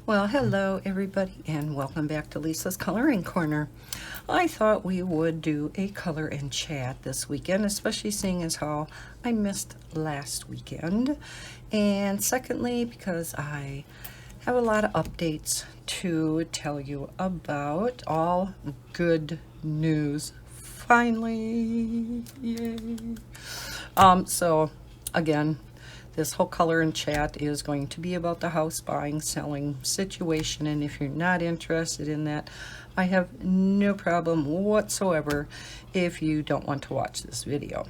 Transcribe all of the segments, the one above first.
Well, hello everybody and welcome back to Lisa's Coloring Corner. I thought we would do a color and chat this weekend, especially seeing as how I missed last weekend. And secondly, because I have a lot of updates to tell you about. All good news, finally, yay. So again, this whole color and chat is going to be about the house buying, selling situation, and if you're not interested in that, I have no problem whatsoever if you don't want to watch this video.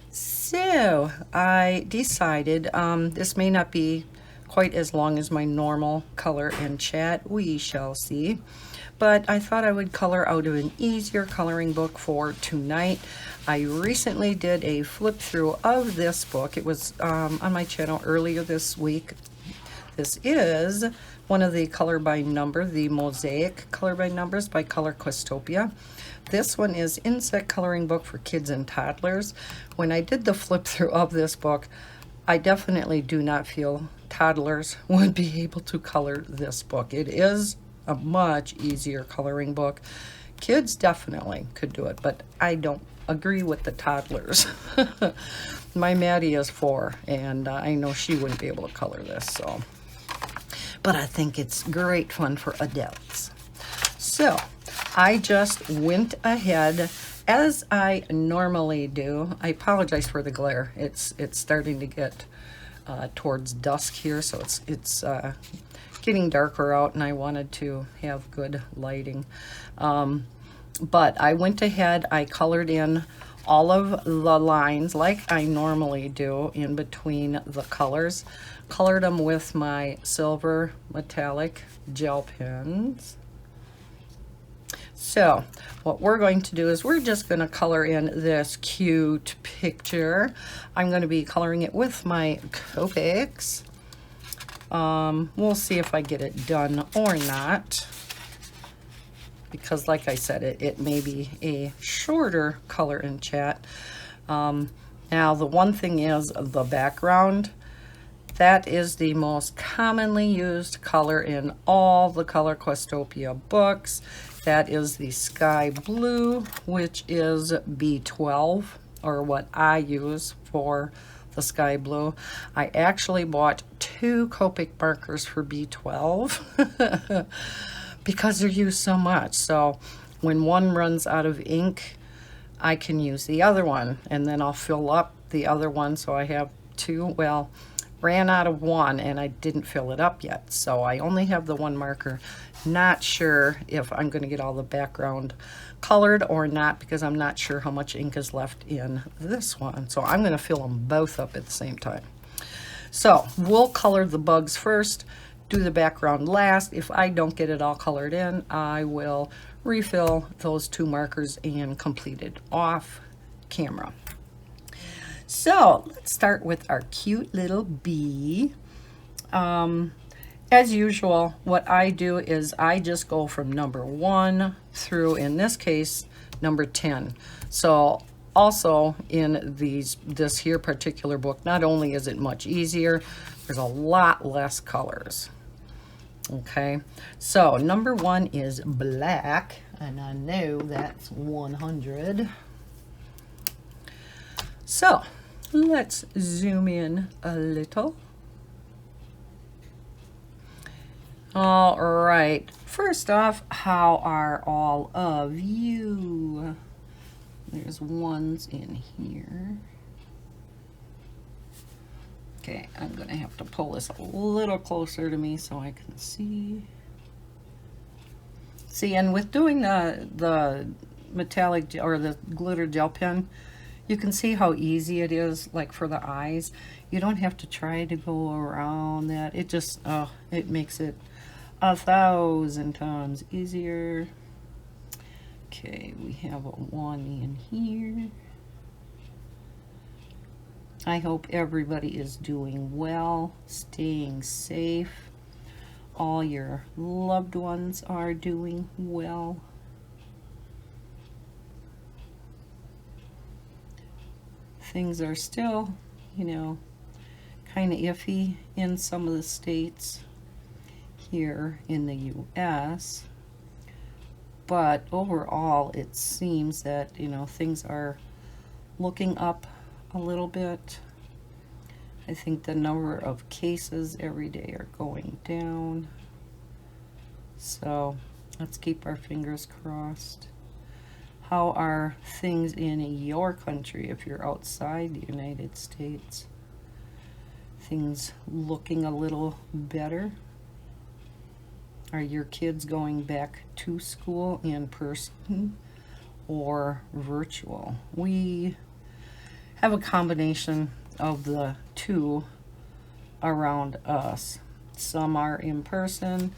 So I decided this may not be quite as long as my normal color and chat, we shall see, but I thought I would color out of an easier coloring book for tonight. I recently did a flip through of this book. It was on my channel earlier this week. This is one of the color by number, the Mosaic color by numbers by Color Questopia. This one is insect coloring book for kids and toddlers. When I did the flip through of this book, I definitely do not feel toddlers would be able to color this book. It is a much easier coloring book. Kids definitely could do it, but I don't agree with the toddlers. My Maddie is 4, and I know she wouldn't be able to color this, so. But I think it's great fun for adults. So I just went ahead as I normally do. I apologize for the glare. It's starting to get towards dusk here, so it's getting darker out, and I wanted to have good lighting. But I went ahead, I colored in all of the lines like I normally do in between the colors. Colored them with my silver metallic gel pens. So what we're going to do is we're just going to color in this cute picture. I'm going to be coloring it with my Copics. We'll see if I get it done or not, because like I said, it may be a shorter color and chat. Now the one thing is the background. That is the most commonly used color in all the Color Questopia books. That is the sky blue, which is B12, or what I use for the sky blue. I actually bought 2 Copic markers for B12 because they're used so much. So when one runs out of ink, I can use the other one, and then I'll fill up the other one. So I have 2. Well, ran out of 1 and I didn't fill it up yet, so I only have the 1 marker. Not sure if I'm going to get all the background colored or not, because I'm not sure how much ink is left in this one, so I'm going to fill them both up at the same time. So we'll color the bugs first, do the background last. If I don't get it all colored in, I will refill those 2 markers and complete it off camera. So let's start with our cute little bee. As usual, what I do is I just go from number 1 through, in this case, number 10. So also in this here particular book, not only is it much easier, there's a lot less colors. Okay, so number 1 is black, and I know that's 100. So let's zoom in a little. All right, first off, how are all of you? There's ones in here. Okay, I'm gonna have to pull this a little closer to me so I can see. See, and with doing the metallic or the glitter gel pen, you can see how easy it is, like for the eyes. You don't have to try to go around that. It just, it makes it 1,000 times easier. Okay, we have a 1 in here. I hope everybody is doing well, staying safe. All your loved ones are doing well. Things are still, you know, kind of iffy in some of the states. here in the US. But overall, it seems that, you know, things are looking up a little bit. I think the number of cases every day are going down. So let's keep our fingers crossed. How are things in your country if you're outside the United States? Things looking a little better? Are your kids going back to school in person or virtual? We have a combination of the two around us. Some are in person,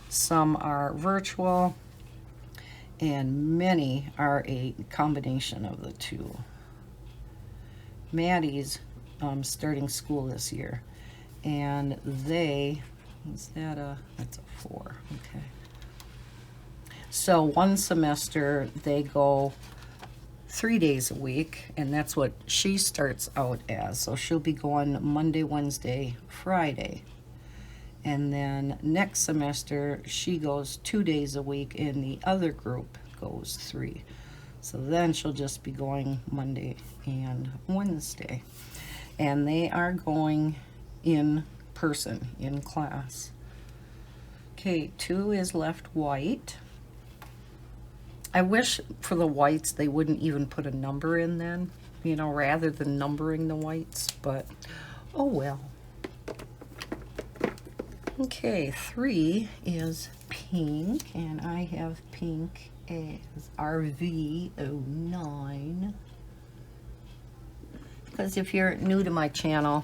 some are virtual, and many are a combination of the two. Maddie's starting school this year, and they, that's a 4, okay. So one semester they go 3 days a week, and that's what she starts out as. So she'll be going Monday, Wednesday, Friday. And then next semester she goes 2 days a week, and the other group goes 3. So then she'll just be going Monday and Wednesday. And they are going in person, in class. Okay, 2 is left white. I wish for the whites they wouldn't even put a number in then, you know, rather than numbering the whites, but oh well. Okay, 3 is pink, and I have pink as RV09. Because if you're new to my channel,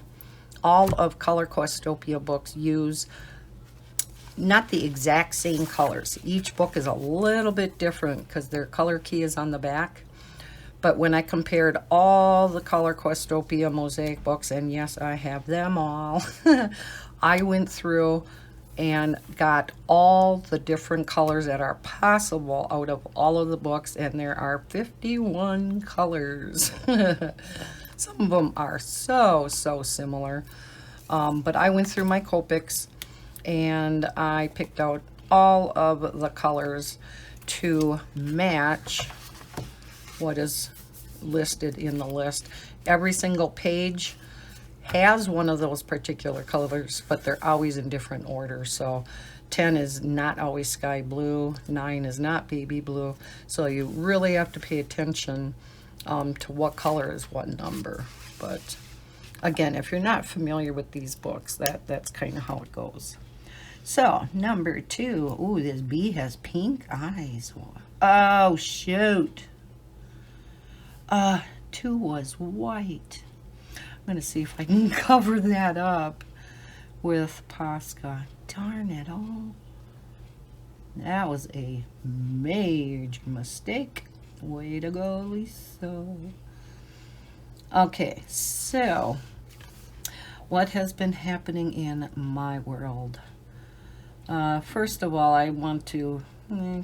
all of Color Questopia books use not the exact same colors. Each book is a little bit different because their color key is on the back. But when I compared all the Color Questopia mosaic books, and yes, I have them all, I went through and got all the different colors that are possible out of all of the books, and there are 51 colors. Some of them are so similar. But I went through my Copics, and I picked out all of the colors to match what is listed in the list. Every single page has one of those particular colors, but they're always in different order. So 10 is not always sky blue, 9 is not baby blue. So you really have to pay attention to what color is what number. But again, if you're not familiar with these books, that's kind of how it goes. So number 2, ooh, this bee has pink eyes. Oh shoot. 2 was white. I'm gonna see if I can cover that up with Posca. Darn it all. That was a major mistake. Way to go, Lisa. Okay, so what has been happening in my world? First of all, I want to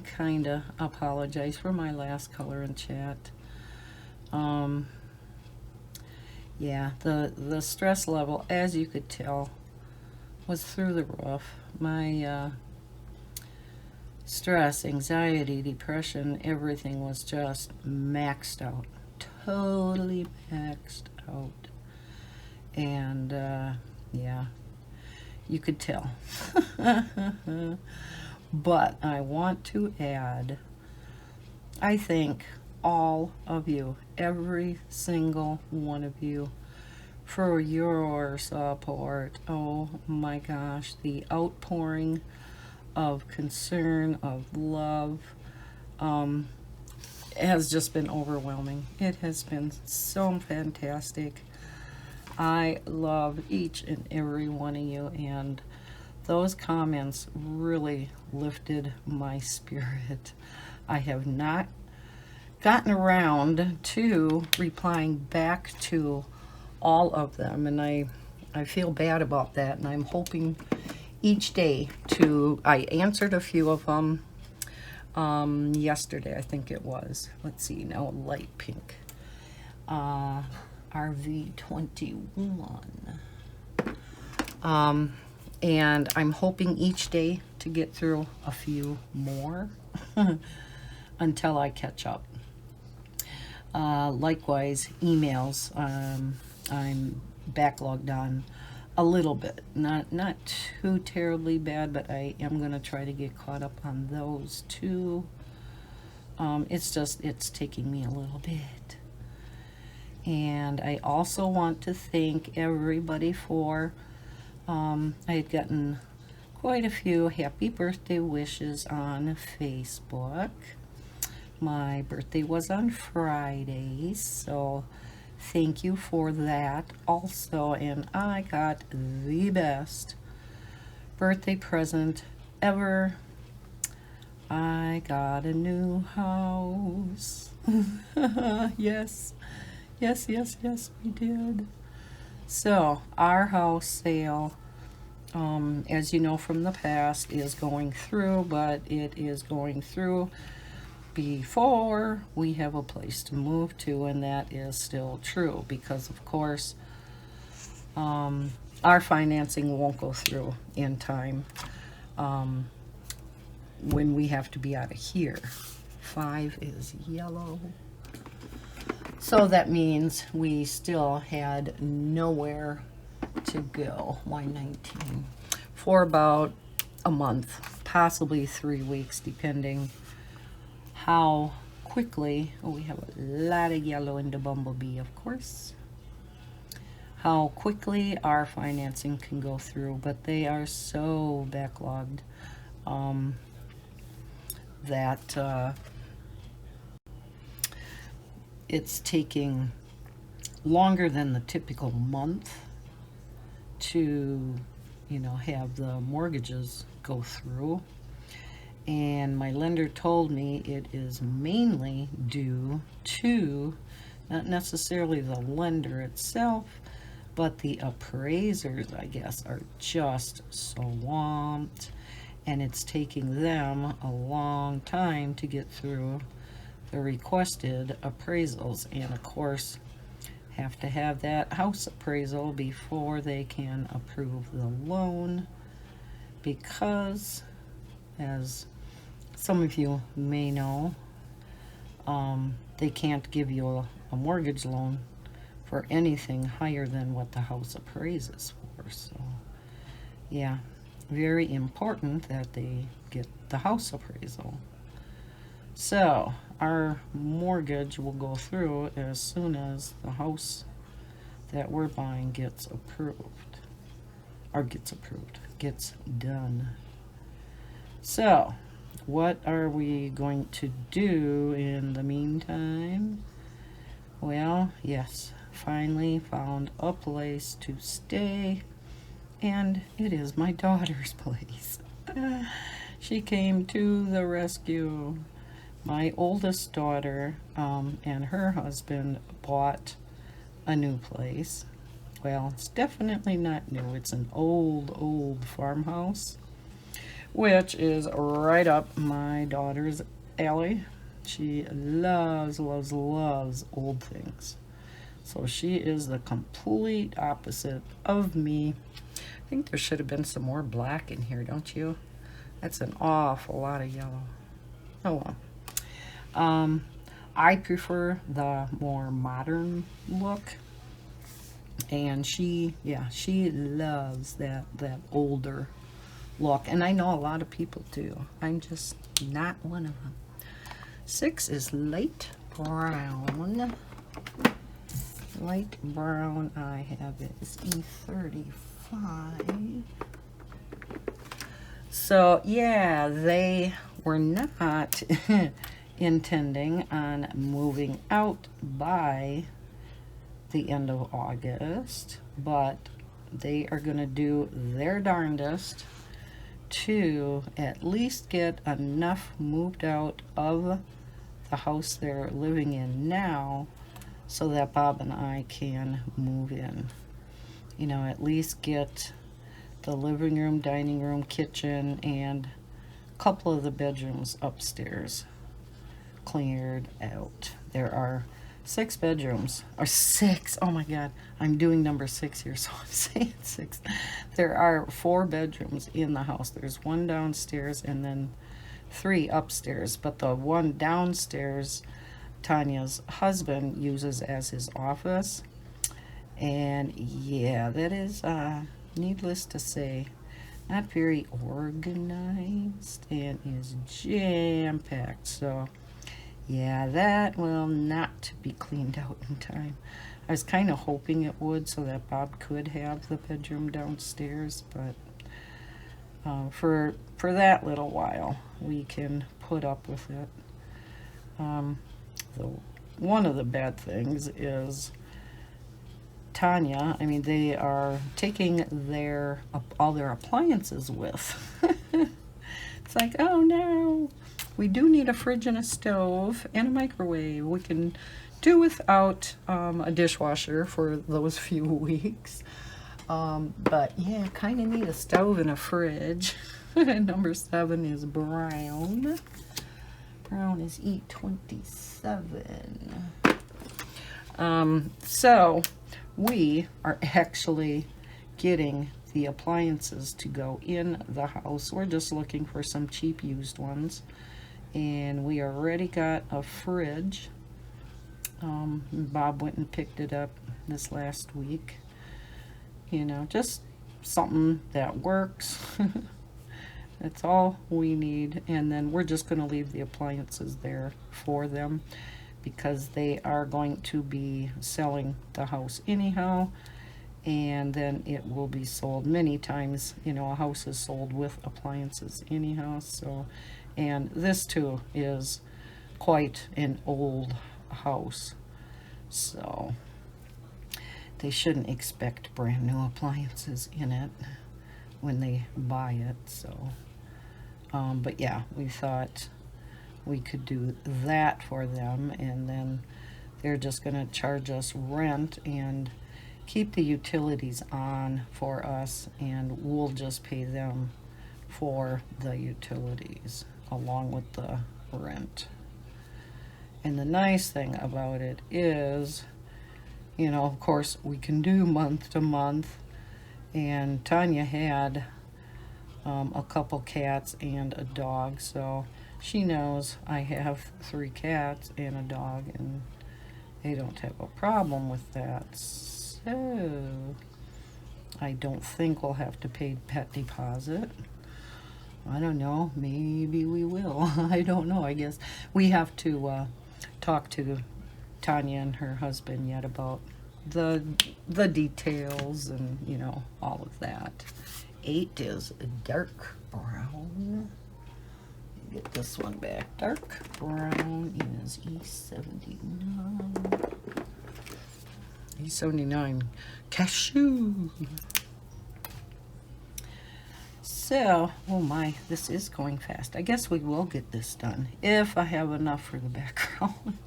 kind of apologize for my last color in chat. Yeah, the stress level, as you could tell, was through the roof. My stress, anxiety, depression, everything was just maxed out. Totally maxed out. And yeah, you could tell. But I want to add, I thank all of you, every single one of you, for your support. Oh my gosh, the outpouring of concern, of love, has just been overwhelming. It has been so fantastic. I love each and every one of you, and those comments really lifted my spirit. I have not gotten around to replying back to all of them, and I feel bad about that, and I'm hoping each day to, I answered a few of them yesterday, I think it was. Let's see, now light pink. RV21. And I'm hoping each day to get through a few more until I catch up. Likewise, emails. I'm backlogged on a little bit, not too terribly bad, but I am going to try to get caught up on those too. It's taking me a little bit. And I also want to thank everybody for, I had gotten quite a few happy birthday wishes on Facebook. My birthday was on Friday, so thank you for that also. And I got the best birthday present ever. I got a new house. Yes, we did. So our house sale, as you know from the past, is going through, but it is going through before we have a place to move to, and that is still true because, of course, our financing won't go through in time when we have to be out of here. 5 is yellow. So that means we still had nowhere to go. Why 19? For about a month, possibly 3 weeks, depending how quickly, we have a lot of yellow in the bumblebee, of course, how quickly our financing can go through, but they are so backlogged that it's taking longer than the typical month to, have the mortgages go through. And my lender told me it is mainly due to not necessarily the lender itself, but the appraisers, I guess, are just swamped, and it's taking them a long time to get through the requested appraisals. And of course, have to have that house appraisal before they can approve the loan, because, as some of you may know, they can't give you a mortgage loan for anything higher than what the house appraises for. So yeah, very important that they get the house appraisal. So our mortgage will go through as soon as the house that we're buying gets approved, or gets done. So what are we going to do in the meantime? Well, yes, finally found a place to stay, and it is my daughter's place. She came to the rescue. My oldest daughter and her husband bought a new place. Well, it's definitely not new. It's an old farmhouse, which is right up my daughter's alley. She loves old things. So she is the complete opposite of me. I think there should have been some more black in here, don't you? That's an awful lot of yellow. Oh well. I prefer the more modern look, and she loves that older look, and I know a lot of people do. I'm just not one of them. 6 is light brown. Light brown I have is E35. So yeah, they were not intending on moving out by the end of August, but they are going to do their darndest to at least get enough moved out of the house they're living in now so that Bob and I can move in. At least get the living room, dining room, kitchen, and a couple of the bedrooms upstairs cleared out. There are 6 bedrooms, or 6. Oh my God, I'm doing number 6 here, so I'm saying 6. There are 4 bedrooms in the house. There's 1 downstairs and then 3 upstairs, but the one downstairs Tanya's husband uses as his office. And yeah, that is, needless to say, not very organized and is jam-packed. So yeah, that will not be cleaned out in time. I was kind of hoping it would so that Bob could have the bedroom downstairs, but for that little while we can put up with it. One of the bad things is Tanya, I mean, they are taking all their appliances with. It's like, oh no, we do need a fridge and a stove and a microwave. We can do without a dishwasher for those few weeks. But yeah, kind of need a stove and a fridge. Number 7 is brown. Brown is E27. So we are actually getting the appliances to go in the house. We're just looking for some cheap used ones. And we already got a fridge. Bob went and picked it up this last week. You know, just something that works. That's all we need. And then we're just going to leave the appliances there for them because they are going to be selling the house anyhow. And then it will be sold many times. You know, a house is sold with appliances anyhow. So, and this too is quite an old house. So they shouldn't expect brand new appliances in it when they buy it. So, but yeah, we thought we could do that for them, and then they're just going to charge us rent and keep the utilities on for us, and we'll just pay them for the utilities along with the rent. And the nice thing about it is, you know, of course, we can do month to month. And Tanya had a couple cats and a dog, so she knows I have 3 cats and a dog, and they don't have a problem with that. So I don't think we'll have to pay pet deposit. I don't know, maybe we will. I don't know. I guess we have to talk to Tanya and her husband yet about the details and, you know, all of that. 8 is dark brown. Get this one back. Dark brown is E79. E79 cashew. So, oh my, this is going fast. I guess we will get this done if I have enough for the background.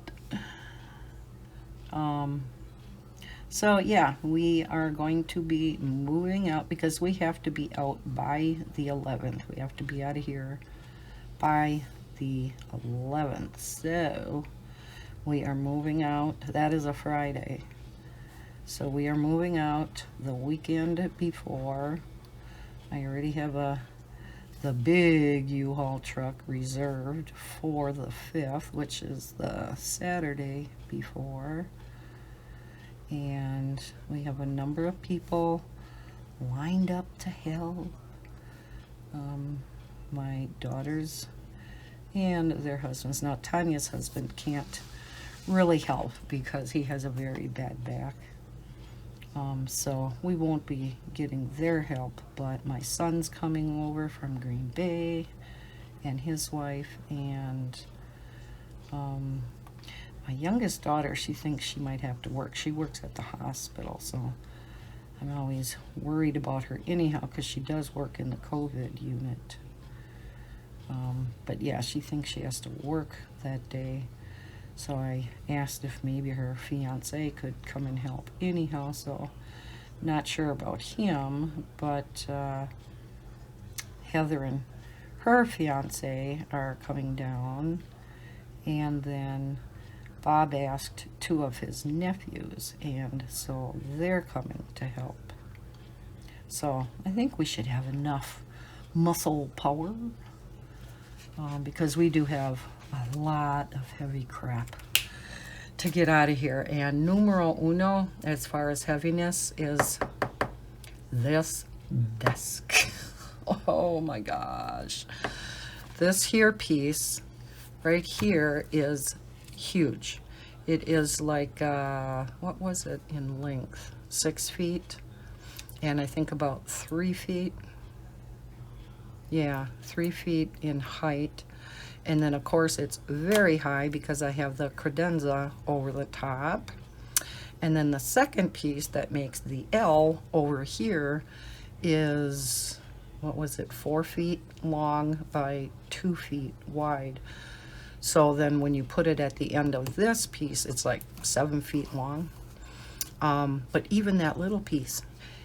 So yeah, we are going to be moving out because we have to be out by the 11th. We have to be out of here by the 11th. So we are moving out. That is a Friday. So we are moving out the weekend before. I already have the big U-Haul truck reserved for the 5th, which is the Saturday before. And we have a number of people lined up to help. My daughters and their husbands. Now, Tanya's husband can't really help because he has a very bad back. So we won't be getting their help, but my son's coming over from Green Bay and his wife, and my youngest daughter, she thinks she might have to work. She works at the hospital, so I'm always worried about her anyhow because she does work in the COVID unit. But yeah, she thinks she has to work that day. So I asked if maybe her fiance could come and help anyhow, so not sure about him, but Heather and her fiance are coming down, and then Bob asked 2 of his nephews, and so they're coming to help. So I think we should have enough muscle power because we do have a lot of heavy crap to get out of here. And numero uno, as far as heaviness, is this desk. Oh my gosh. This here piece right here is huge. It is like, what was it in length? 6 feet. And I think about 3 feet. Yeah, 3 feet in height. And then of course it's very high because I have the credenza over the top. And then the second piece that makes the L over here is, what was it, 4 feet long by 2 feet wide. So then when you put it at the end of this piece, it's like 7 feet long. But even that little piece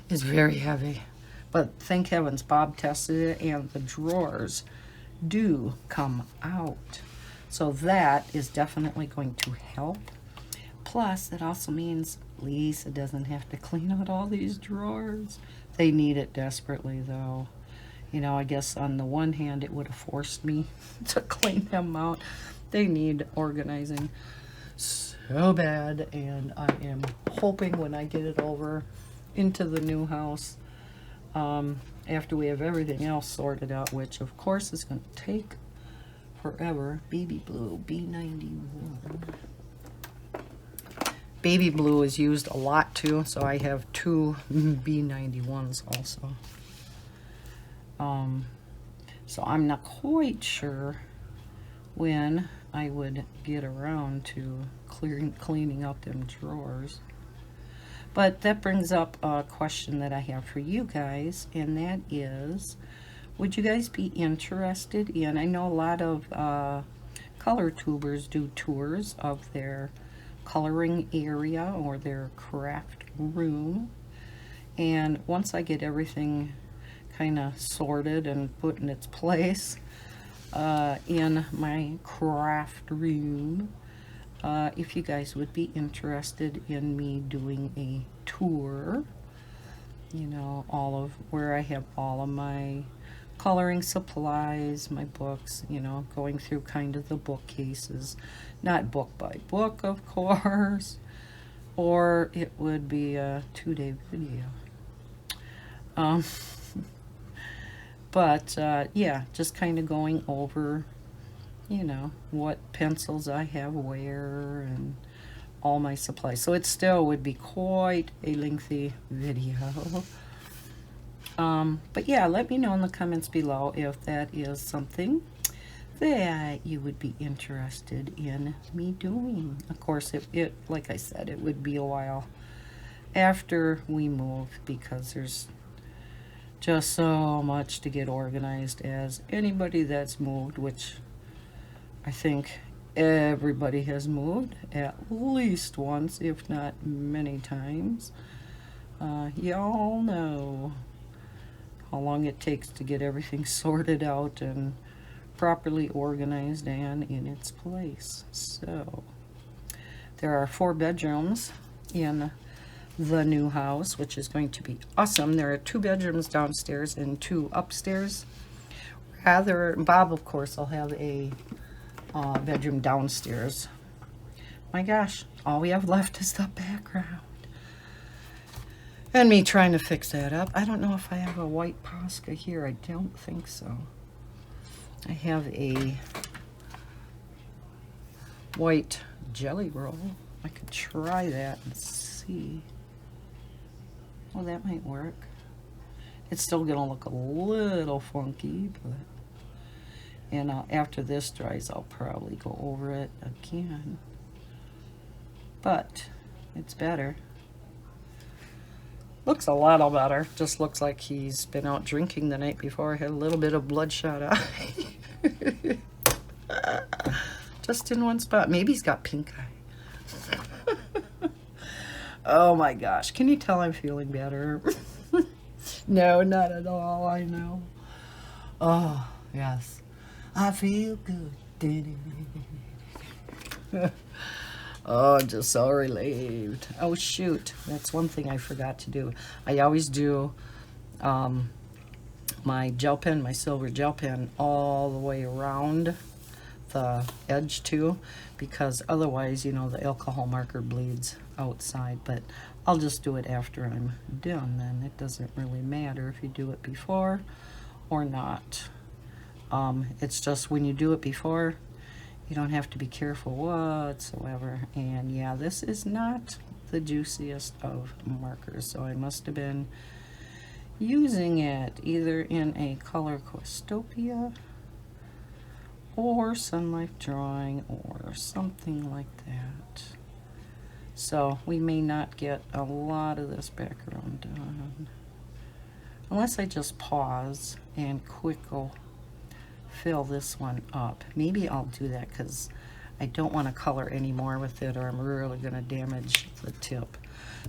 is very heavy. But thank heavens Bob tested it and the drawers do come out. So that is definitely going to help. Plus, it also means Lisa doesn't have to clean out all these drawers. They need it desperately, though. You know, I guess on the one hand, it would have forced me to clean them out. They need organizing so bad, and I am hoping when I get it over into the new house, after we have everything else sorted out, which of course is going to take forever. Baby blue, B91. Baby blue is used a lot too, so I have 2 B91s also. So I'm not quite sure when I would get around to cleaning out them drawers. But that brings up a question that I have for you guys, and that is, would you guys be interested in, I know a lot of color tubers do tours of their coloring area or their craft room, and once I get everything kind of sorted and put in its place in my craft room, if you guys would be interested in me doing a tour, you know, all of where I have all of my coloring supplies, my books, you know, going through kind of the bookcases, not book by book, of course, or it would be a 2-day video. But yeah, just kind of going over, you know, what pencils I have where and all my supplies. So it still would be quite a lengthy video. But yeah, let me know in the comments below if that is something that you would be interested in me doing. Of course, it like I said, it would be a while after we move because there's just so much to get organized as anybody that's moved, which I think everybody has moved at least once, if not many times. Y'all know how long it takes to get everything sorted out and properly organized and in its place. So there are 4 bedrooms in the new house, which is going to be awesome. There are 2 bedrooms downstairs and 2 upstairs. Bob, of course, will have a bedroom downstairs. My gosh, all we have left is the background. And me trying to fix that up. I don't know if I have a white Posca here. I don't think so. I have a white jelly roll. I could try that and see. Well, that might work. It's still gonna look a little funky, but and after this dries, I'll probably go over it again. But it's better. Looks a lot better. Just looks like he's been out drinking the night before. Had a little bit of bloodshot eye. Just in one spot. Maybe he's got pink eye. Oh my gosh. Can you tell I'm feeling better? No, not at all. I know. Oh, yes. I feel good. Oh, just so relieved. Oh, shoot. That's one thing I forgot to do. I always do my gel pen, my silver gel pen, all the way around the edge too, because otherwise, you know, the alcohol marker bleeds outside. But I'll just do it after I'm done then. It doesn't really matter if you do it before or not. It's just when you do it before, you don't have to be careful whatsoever. And yeah, this is not the juiciest of markers, so I must have been using it either in a Color Questopia or Sun Life Drawing or something like that. So we may not get a lot of this background done unless I just pause and quickly fill this one up. Maybe I'll do that because I don't want to color anymore with it, or I'm really going to damage the tip.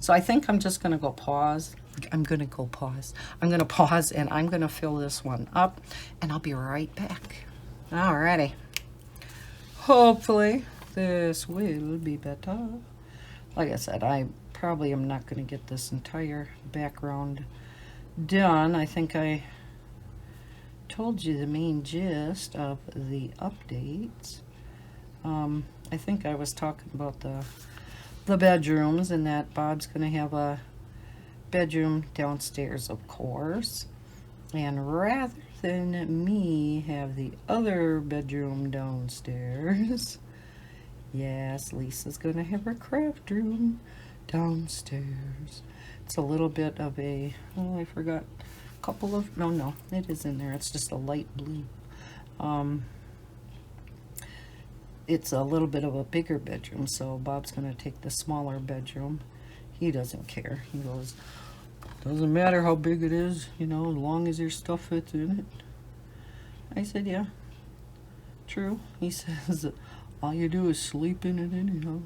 So I think I'm just going to go pause. I'm going to pause and I'm going to fill this one up, and I'll be right back. Alrighty. Hopefully this will be better. Like I said, I probably am not going to get this entire background done. I think I told you the main gist of the updates. I think I was talking about the bedrooms, and that Bob's going to have a bedroom downstairs, of course. And rather than me have the other bedroom downstairs, yes, Lisa's going to have her craft room downstairs. It's a little bit of a, oh, I forgot. Couple of, no, it is in there. It's just a light blue. It's a little bit of a bigger bedroom, so Bob's going to take the smaller bedroom. He doesn't care. He goes, doesn't matter how big it is, you know, as long as your stuff fits in it. I said, yeah, true. He says, all you do is sleep in it anyhow.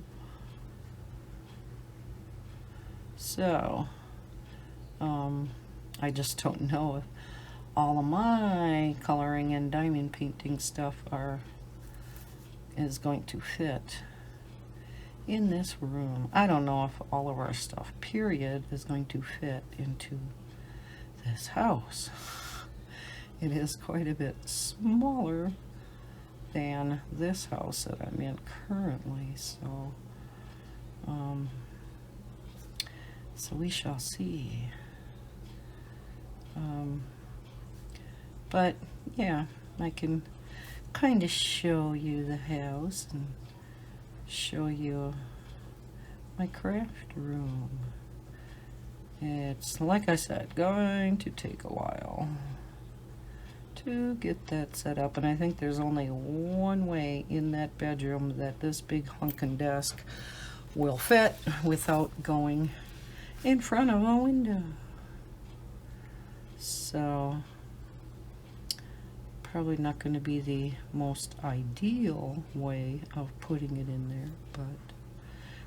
So, I just don't know if all of my coloring and diamond painting stuff is going to fit in this room. I don't know if all of our stuff, period, is going to fit into this house. It is quite a bit smaller than this house that I'm in currently, so so we shall see. But yeah, I can kind of show you the house and show you my craft room. It's, like I said, going to take a while to get that set up, and I think there's only one way in that bedroom that this big hunkin' desk will fit without going in front of a window. So probably not going to be the most ideal way of putting it in there, but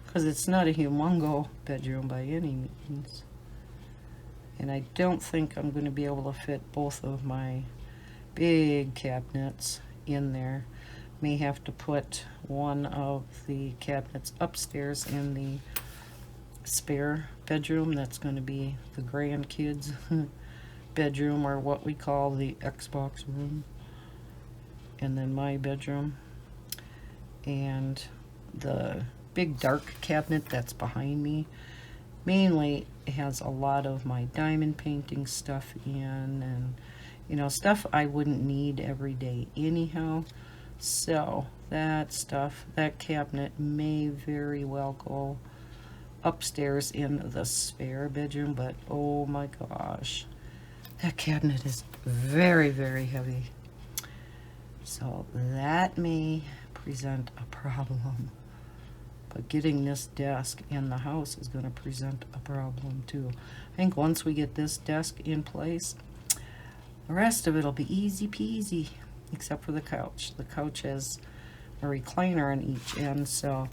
because it's not a humongo bedroom by any means, and I don't think I'm going to be able to fit both of my big cabinets in there. May have to put one of the cabinets upstairs in the spare bedroom. That's going to be the grandkids bedroom, or what we call the Xbox room, and then my bedroom, and the big dark cabinet that's behind me mainly has a lot of my diamond painting stuff in, and you know, stuff I wouldn't need every day anyhow. So that stuff, that cabinet may very well go upstairs in the spare bedroom, but oh my gosh, that cabinet is very, very heavy. So that may present a problem. But getting this desk in the house is going to present a problem too. I think once we get this desk in place, the rest of it will be easy peasy, except for the couch. The couch has a recliner on each end, so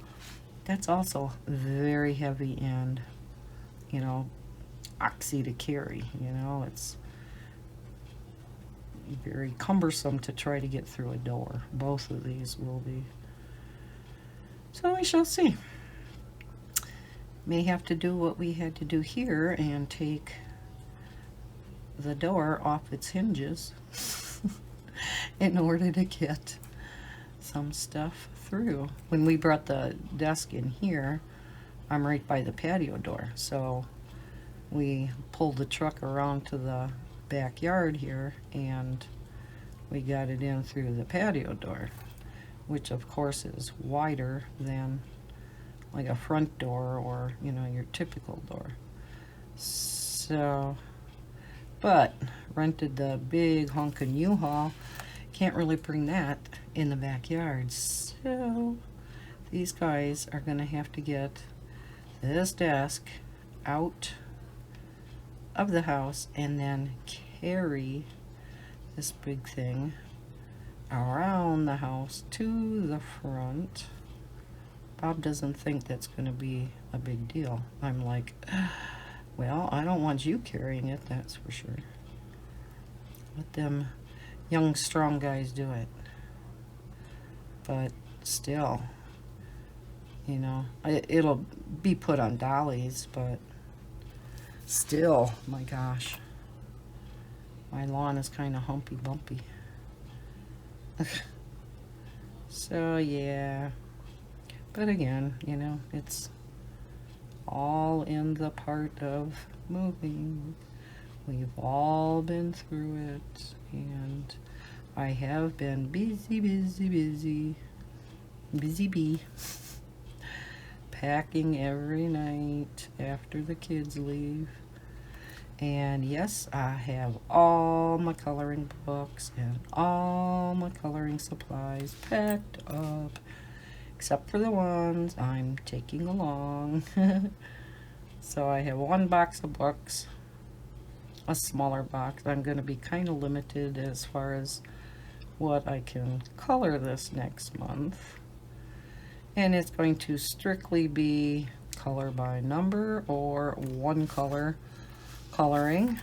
that's also very heavy and, you know, oxy to carry. You know, it's very cumbersome to try to get through a door. Both of these will be. So we shall see. may have to do what we had to do here and take the door off its hinges in order to get some stuff through. When we brought the desk in here, I'm right by the patio door, so we pulled the truck around to the backyard here and we got it in through the patio door, which of course is wider than like a front door or, you know, your typical door. So, but rented the big honkin' U-Haul. Can't really bring that in the backyard. So these guys are gonna have to get this desk out of the house and then carry this big thing around the house to the front. Bob doesn't think that's going to be a big deal. I'm like, well, I don't want you carrying it, that's for sure. Let them young, strong guys do it. But still, you know, it'll be put on dollies, but still, my gosh. My lawn is kind of humpy bumpy. So, yeah. But again, you know, it's all in the part of moving. We've all been through it, and I have been busy bee, packing every night after the kids leave. And yes, I have all my coloring books and all my coloring supplies packed up, except for the ones I'm taking along. So I have one box of books, a smaller box. I'm going to be kind of limited as far as what I can color this next month. And it's going to strictly be color by number or one color coloring.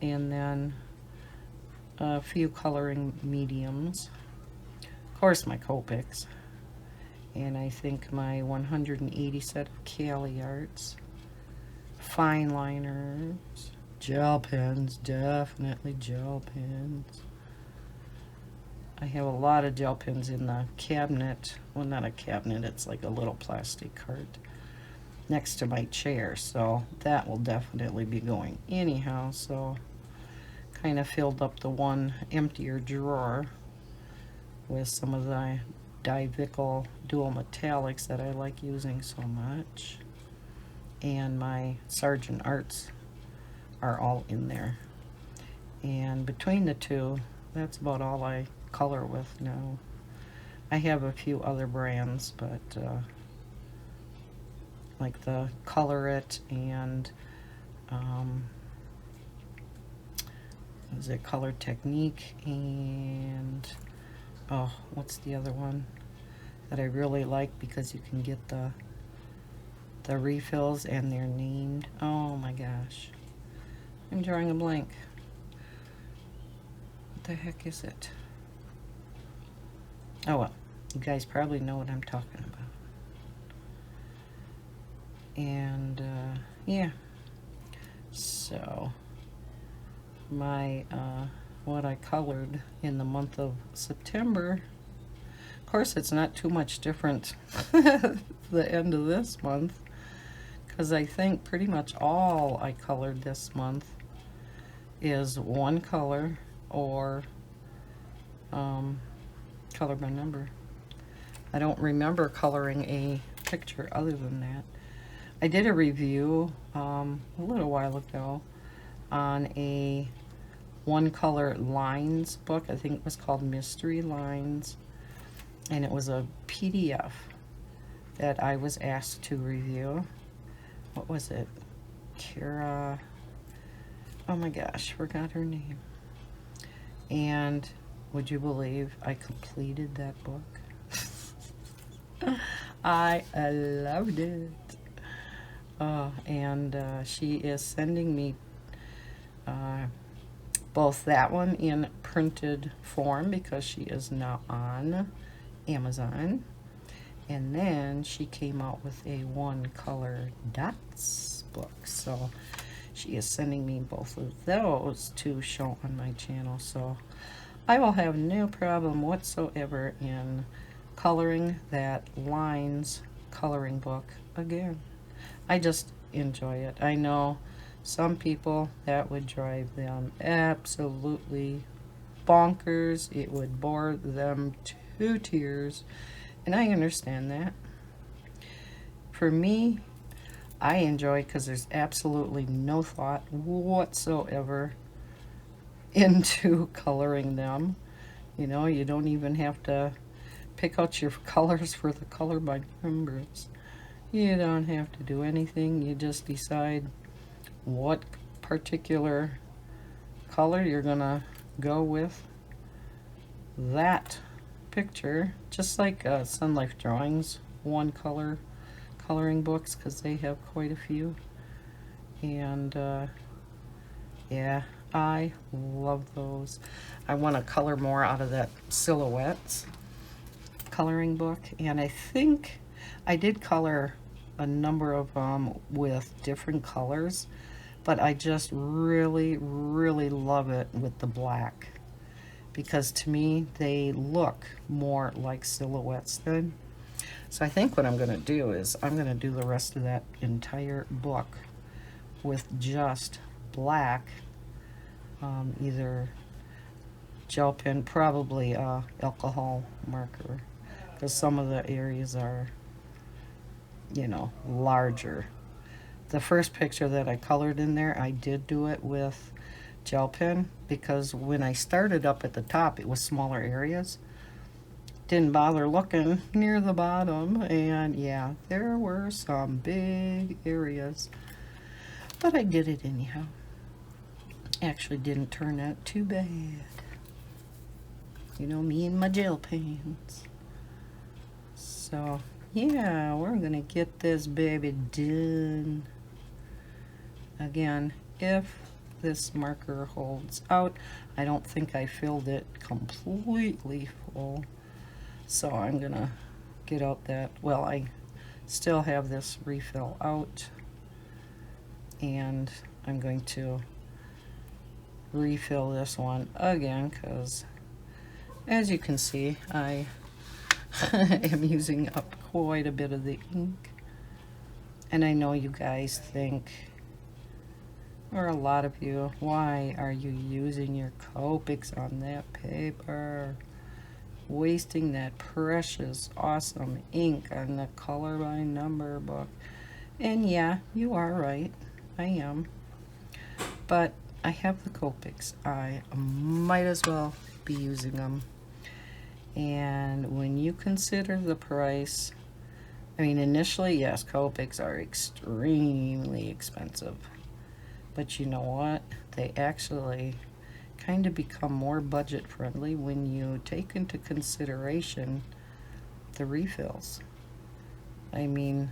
And then a few coloring mediums. Of course, my Copics. And I think my 180 set of Cali Arts. Fine liners. Gel pens. Definitely gel pens. I have a lot of gel pens in the cabinet. Well, not a cabinet, it's like a little plastic cart next to my chair, so that will definitely be going anyhow. So kind of filled up the one emptier drawer with some of the Divical dual metallics that I like using so much, and my Sargent Arts are all in there. And between the two, that's about all I color with now. I have a few other brands, but like the Color It and is it Color Technique, and oh, what's the other one that I really like because you can get the refills and they're named. Oh my gosh, I'm drawing a blank. What the heck is it? Oh well, you guys probably know what I'm talking about. And yeah, so my what I colored in the month of September, of course it's not too much different the end of this month, because I think pretty much all I colored this month is one color or color by number. I don't remember coloring a picture other than that. I did a review a little while ago on a one color lines book. I think it was called Mystery Lines, and it was a PDF that I was asked to review. What was it? Kara, oh my gosh, forgot her name. And would you believe I completed that book? I loved it. And she is sending me both that one in printed form because she is now on Amazon, And then she came out with a one color dots book. So she is sending me both of those to show on my channel. So I will have no problem whatsoever in coloring that lines coloring book again. I just enjoy it. I know some people that would drive them absolutely bonkers. It would bore them to tears, and I understand that. For me, I enjoy because there's absolutely no thought whatsoever into coloring them. You know, you don't even have to pick out your colors for the color by numbers. You don't have to do anything. You just decide what particular color you're gonna go with that picture, just like Sun Life Drawings one color coloring books, because they have quite a few. And yeah, I love those. I want to color more out of that silhouettes coloring book, and I think I did color a number of them with different colors, but I just really love it with the black, because to me they look more like silhouettes then. So I think what I'm going to do is I'm going to do the rest of that entire book with just black, either gel pen, probably alcohol marker, because some of the areas are, you know, larger. The first picture that I colored in there, I did do it with gel pen, because when I started up at the top, it was smaller areas. Didn't bother looking near the bottom, and yeah, there were some big areas, but I did it anyhow. Actually didn't turn out too bad. You know, me and my gel pens. So yeah, we're gonna get this baby done. Again, if this marker holds out, I don't think I filled it completely full. So I'm gonna get out that, well, I still have this refill out, and I'm going to refill this one again, because as you can see, I am using up quite a bit of the ink. And I know you guys think, or a lot of you, why are you using your Copics on that paper? Wasting that precious, awesome ink on the color by number book. And yeah, you are right, I am. But I have the Copics. I might as well be using them. And when you consider the price, I mean, initially, yes, Copics are extremely expensive. But you know what? They actually kind of become more budget friendly when you take into consideration the refills. I mean,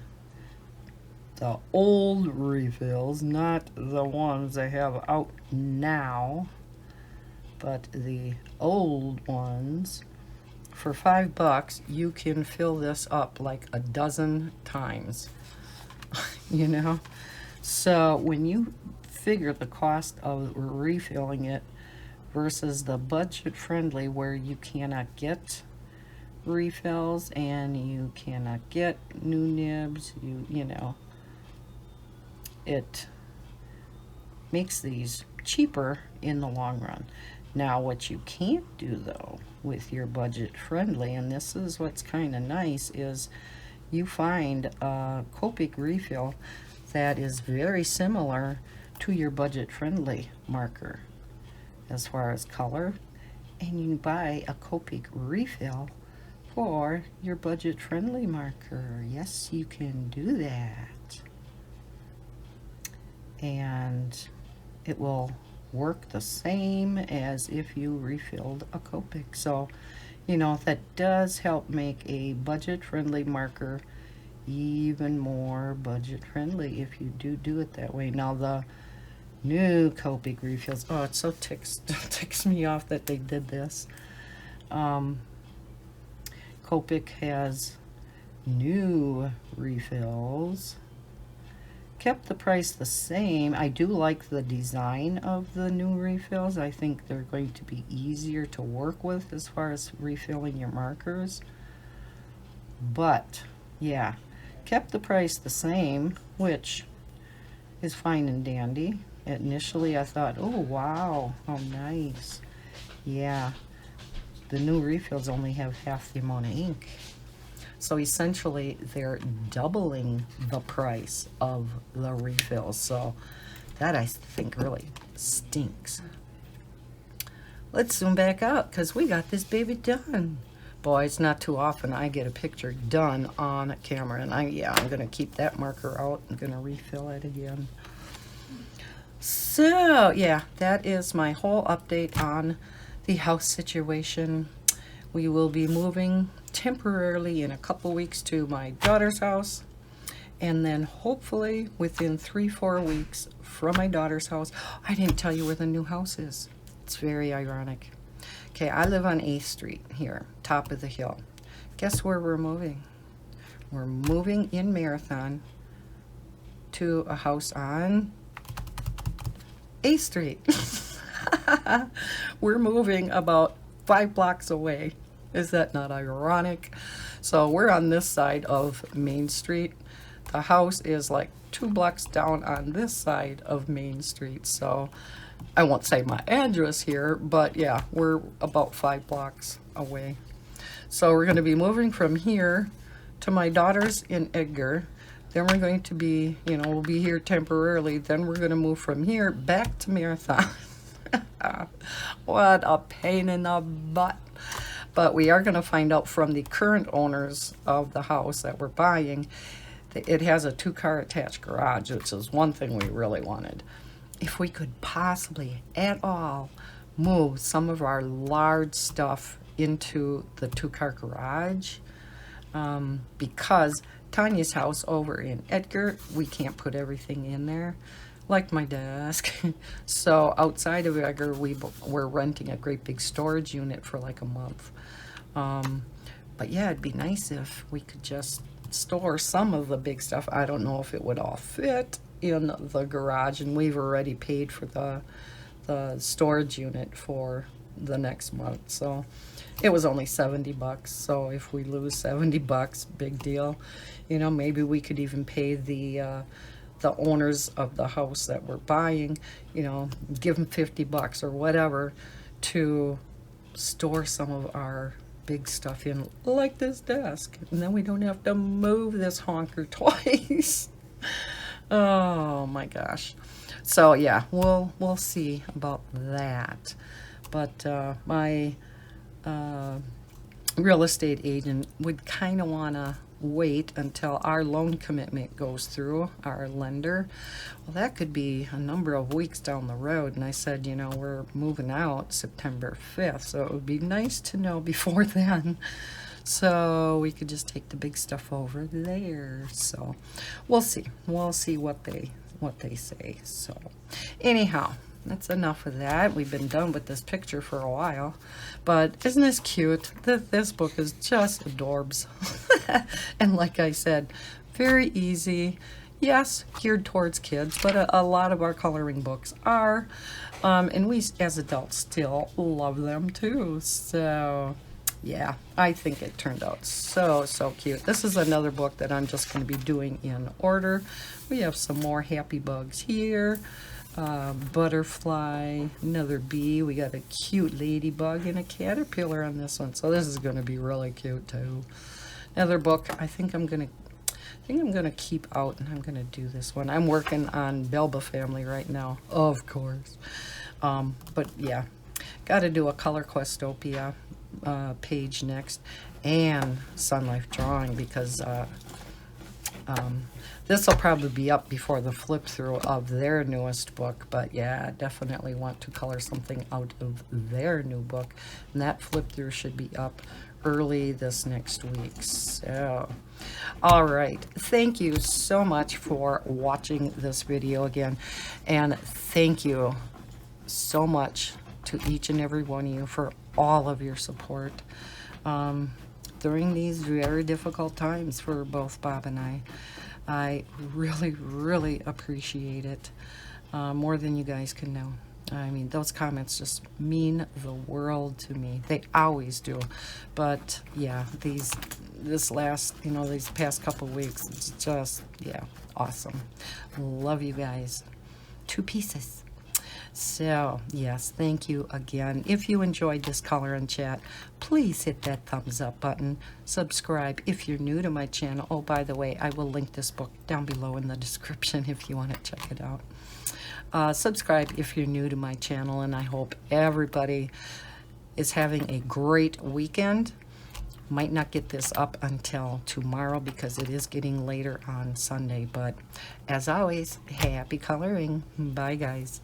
the old refills, not the ones I have out now, but the old ones. For $5, you can fill this up like a dozen times, you know? So when you figure the cost of refilling it versus the budget friendly, where you cannot get refills and you cannot get new nibs, you know, it makes these cheaper in the long run. Now what you can't do though with your budget friendly, and this is what's kind of nice, is you find a Copic refill that is very similar to your budget friendly marker as far as color, and you buy a Copic refill for your budget friendly marker. Yes, you can do that, and it will work the same as if you refilled a Copic. So, you know, that does help make a budget friendly marker even more budget friendly if you do it that way. Now the new Copic refills, oh, it so ticks me off that they did this. Copic has new refills. Kept the price the same. I do like the design of the new refills. I think they're going to be easier to work with as far as refilling your markers. But yeah, kept the price the same, which is fine and dandy. Initially I thought, oh wow, how nice. Yeah, the new refills only have half the amount of ink. So essentially they're doubling the price of the refills. So that I think really stinks. Let's zoom back out because we got this baby done. Boy, it's not too often I get a picture done on camera. And I'm going to keep that marker out. I'm going to refill it again. So yeah, that is my whole update on the house situation. We will be moving temporarily in a couple weeks to my daughter's house, and then hopefully within 3-4 weeks from my daughter's house. I didn't tell you where the new house is. It's very ironic. Okay, I live on 8th Street here, top of the hill. Guess where we're moving? We're moving in Marathon to a house on 8th Street. We're moving about 5 blocks away. Is that not ironic? So we're on this side of Main Street. The house is like 2 blocks down on this side of Main Street. So I won't say my address here, but yeah, we're about 5 blocks away. So we're going to be moving from here to my daughter's in Edgar. Then we're going to be, we'll be here temporarily. Then we're going to move from here back to Marathon. What a pain in the butt. But we are going to find out from the current owners of the house that we're buying that it has a 2-car attached garage, which is one thing we really wanted. If we could possibly at all move some of our large stuff into the 2-car garage, because Tanya's house over in Edgar, we can't put everything in there, like my desk. So outside of Edgar, we're renting a great big storage unit for like a month. But yeah, it'd be nice if we could just store some of the big stuff. I don't know if it would all fit in the garage, and we've already paid for the storage unit for the next month. So it was only $70. So if we lose $70, big deal. Maybe we could even pay the owners of the house that we're buying, give them $50 or whatever to store some of our big stuff in, like this desk, and then we don't have to move this honker twice. Oh my gosh. So yeah, we'll see about that. But my real estate agent would kind of want to wait until our loan commitment goes through, our lender. Well, that could be a number of weeks down the road. And I said, we're moving out September 5th, so it would be nice to know before then, so we could just take the big stuff over there. So we'll see what they say. So anyhow, that's enough of that. We've been done with this picture for a while, but isn't this cute? This book is just adorbs. And like I said, very easy. Yes, geared towards kids, but a lot of our coloring books are. And we as adults still love them too. So yeah, I think it turned out so cute. This is another book that I'm just going to be doing in order. We have some more happy bugs here. Butterfly, another bee. We got a cute ladybug and a caterpillar on this one. So this is going to be really cute too. Another book I think I'm going to keep out, and I'm going to do this one. I'm working on Belba Family right now, of course. But yeah, got to do a Color Questopia page next, and Sun Life Drawing, because this will probably be up before the flip through of their newest book. But yeah, I definitely want to color something out of their new book, and that flip through should be up early this next week. So all right, thank you so much for watching this video again, and thank you so much to each and every one of you for all of your support. during these very difficult times for both Bob and I. I really, really appreciate it more than you guys can know. I mean, those comments just mean the world to me. They always do. But yeah, these past couple weeks, it's just, yeah, awesome. Love you guys. 2 pieces. So, yes, thank you again. If you enjoyed this color and chat, please hit that thumbs up button. Subscribe if you're new to my channel. Oh, by the way, I will link this book down below in the description if you want to check it out. Subscribe if you're new to my channel, and I hope everybody is having a great weekend. Might not get this up until tomorrow because it is getting later on Sunday, but as always, happy coloring. Bye, guys.